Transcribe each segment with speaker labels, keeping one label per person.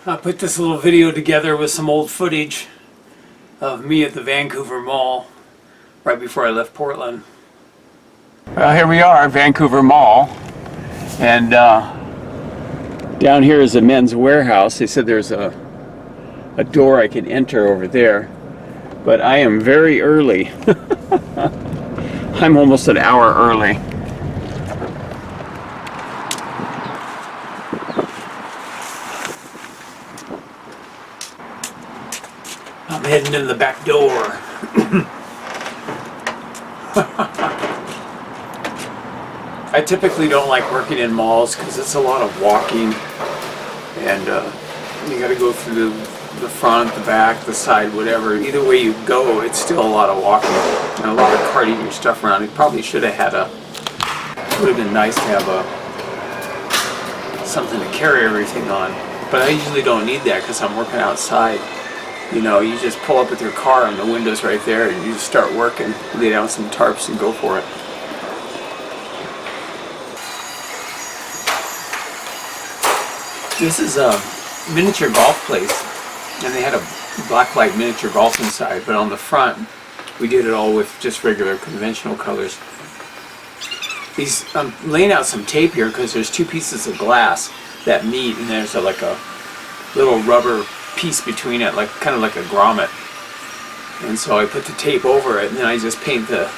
Speaker 1: I put this little video together with some old footage of me at the Vancouver Mall right before I left Portland. Well, here we are, Vancouver Mall, and down here is a Men's Warehouse. They said there's a door I can enter over there, but I am very early. I'm almost an hour early. I'm heading in the back door. I typically don't like working in malls because it's a lot of walking, and you got to go through the front, the back, the side, whatever. Either way you go, it's still a lot of walking and a lot of carting your stuff around. It probably should have had would have been nice to have something to carry everything on, but I usually don't need that because I'm working outside. You know, you just pull up with your car and the window's right there and you just start working, lay down some tarps and go for it. This is a miniature golf place, and they had a blacklight miniature golf inside, but on the front we did it all with just regular conventional colors. I'm laying out some tape here because there's two pieces of glass that meet, and there's like a little rubber piece between it, like kind of like a grommet, and so I put the tape over it, and then I just paint the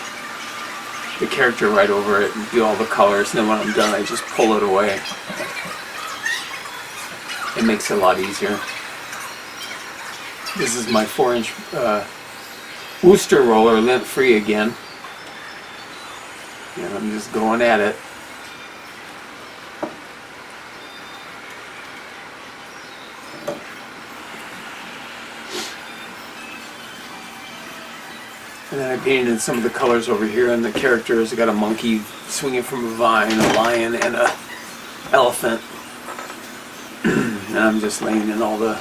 Speaker 1: character right over it and do all the colors, and then when I'm done I just pull it away. It makes it a lot easier. This is my 4-inch Worcester roller, lint free again, and I'm just going at it. And then I painted some of the colors over here, and the characters. I got a monkey swinging from a vine, a lion, and a elephant. And I'm just laying in all the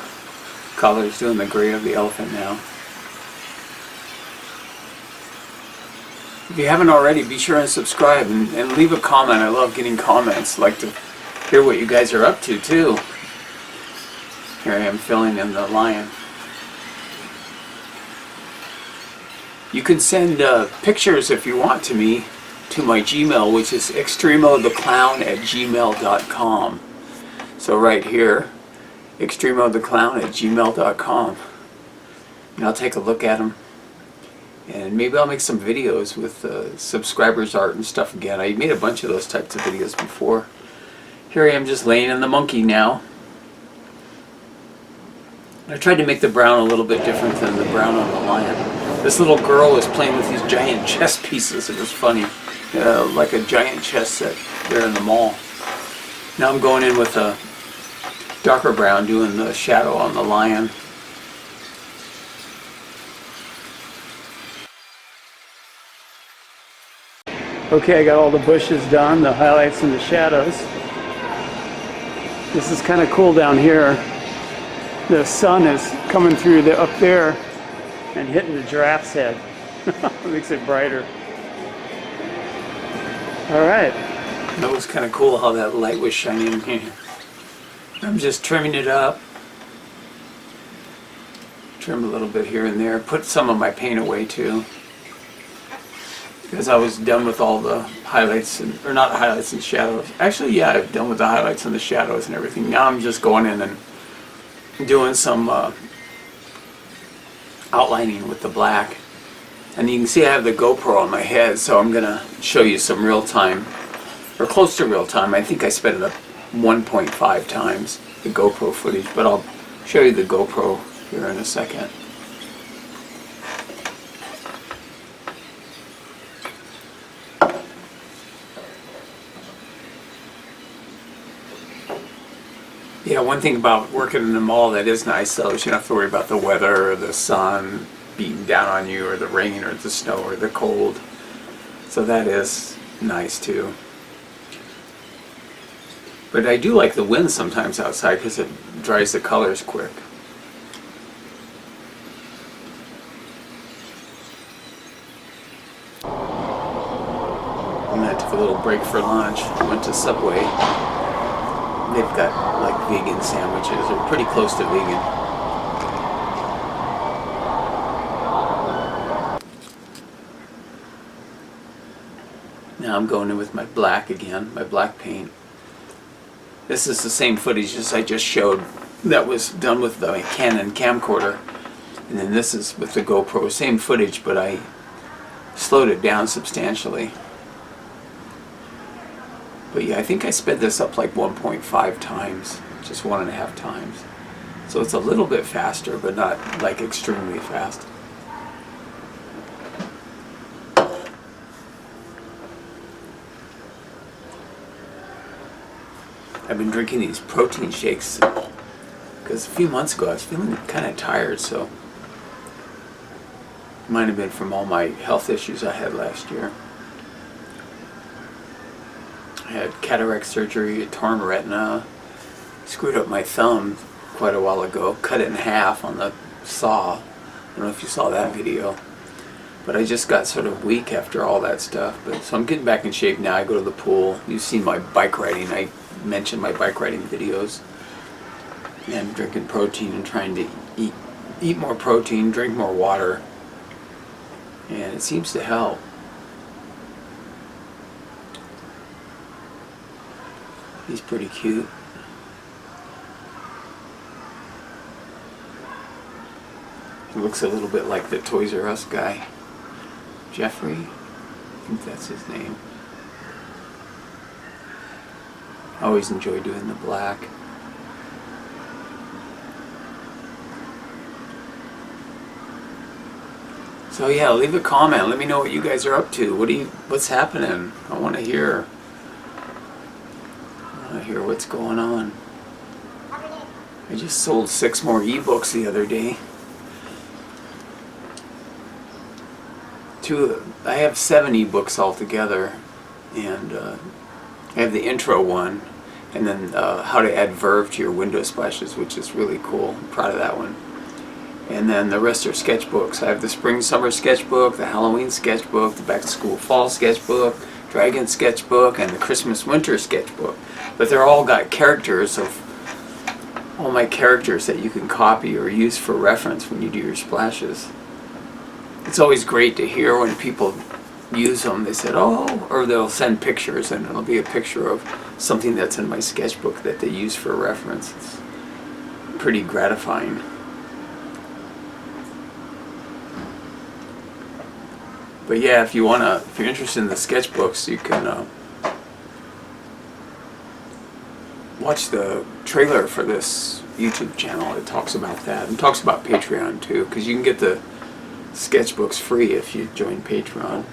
Speaker 1: colors, doing the gray of the elephant now. If you haven't already, be sure and subscribe and leave a comment. I love getting comments. I like to hear what you guys are up to too. Here I am filling in the lion. You can send pictures if you want to me to my Gmail, which is extremodeclown@gmail.com. So right here, extremodeclown@gmail.com. And I'll take a look at them. And maybe I'll make some videos with subscribers art and stuff again. I made a bunch of those types of videos before. Here I am just laying in the monkey now. I tried to make the brown a little bit different than the brown on the lion. This little girl was playing with these giant chess pieces. It was funny. Like a giant chess set there in the mall. Now I'm going in with a darker brown, doing the shadow on the lion. Okay, I got all the bushes done, the highlights and the shadows. This is kind of cool down here. The sun is coming through up there and hitting the giraffe's head. It makes it brighter. Alright. That was kind of cool how that light was shining in here. I'm just trimming it up. Trim a little bit here and there. Put some of my paint away too, because I was done with all the highlights, or not highlights and shadows. Actually, yeah, I'm done with the highlights and the shadows and everything. Now I'm just going in and doing some outlining with the black. And you can see I have the GoPro on my head, so I'm going to show you some real time, or close to real time. I think I sped it up 1.5 times, the GoPro footage, but I'll show you the GoPro here in a second. Yeah, one thing about working in the mall that is nice though is you don't have to worry about the weather or the sun beating down on you, or the rain or the snow or the cold. So that is nice too. But I do like the wind sometimes outside because it dries the colors quick. And I took a little break for lunch. Went to Subway. they've got like vegan sandwiches, or pretty close to vegan. Now I'm going in with my black again, my black paint. This is the same footage as I just showed that was done with the Canon camcorder. And then this is with the GoPro, same footage, but I slowed it down substantially. But yeah, I think I sped this up like 1.5 times, just 1.5 times. So it's a little bit faster, but not like extremely fast. I've been drinking these protein shakes because a few months ago I was feeling kind of tired, so it might have been from all my health issues I had last year. I had cataract surgery, a torn retina, screwed up my thumb quite a while ago, cut it in half on the saw. I don't know if you saw that video. But I just got sort of weak after all that stuff. So I'm getting back in shape now. I go to the pool. You've seen my bike riding. I mentioned my bike riding videos. And drinking protein and trying to eat more protein, drink more water. And it seems to help. He's pretty cute. He looks a little bit like the Toys R Us guy. Jeffrey? I think that's his name. I always enjoy doing the black. So yeah, leave a comment. Let me know what you guys are up to. What's happening? I want to hear. What's going on. I just sold 6 more ebooks the other day. I have 7 ebooks altogether, and I have the intro one, and then how to add verve to your window splashes, which is really cool. I'm proud of that one. And then the rest are sketchbooks. I have the spring summer sketchbook, the Halloween sketchbook, the back to school fall sketchbook, dragon sketchbook, and the Christmas winter sketchbook. But they're all got characters of all my characters that you can copy or use for reference when you do your splashes. It's always great to hear when people use them. They said, oh, or they'll send pictures, and it'll be a picture of something that's in my sketchbook that they use for reference. It's pretty gratifying. But yeah, if you're interested in the sketchbooks, you can watch the trailer for this YouTube channel. It talks about that, and talks about Patreon too, because you can get the sketchbooks free if you join Patreon.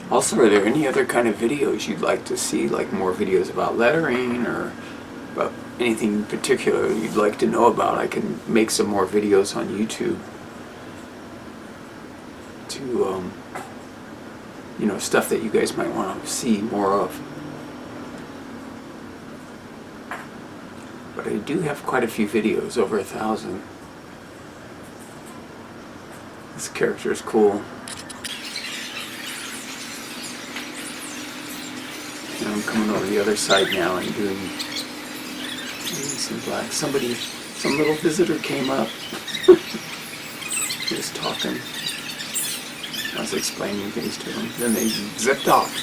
Speaker 1: Also, are there any other kind of videos you'd like to see, like more videos about lettering or about anything in particular you'd like to know about? I can make some more videos on YouTube to, stuff that you guys might want to see more of. But I do have quite a few videos, over 1,000. This character is cool. And I'm coming over the other side now and doing some black. Some little visitor came up. He was talking. I was explaining things to him. Then they zipped off.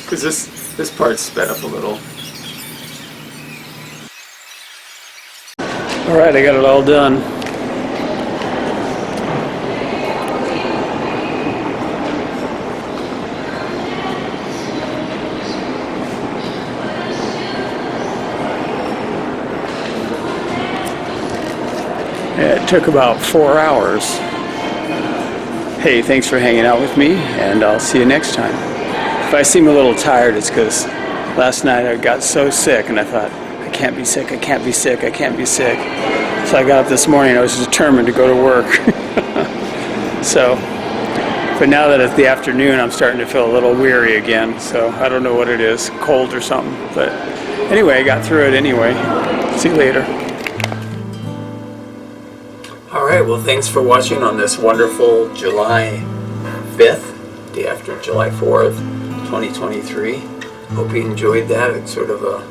Speaker 1: Because this part's sped up a little. Alright, I got it all done. It took about 4 hours. Hey, thanks for hanging out with me, and I'll see you next time. If I seem a little tired, it's because last night I got so sick, and I thought, I can't be sick, I can't be sick, I can't be sick. So I got up this morning, I was determined to go to work. But now that it's the afternoon, I'm starting to feel a little weary again, so I don't know what it is, cold or something. But anyway, I got through it anyway. See you later. Alright, well, thanks for watching on this wonderful July 5th, day after July 4th, 2023. Hope you enjoyed that. It's sort of a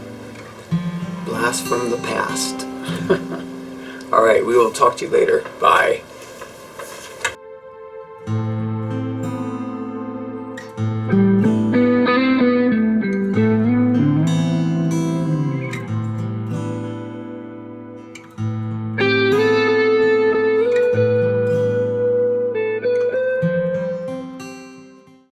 Speaker 1: blast from the past. All right, we will talk to you later. Bye.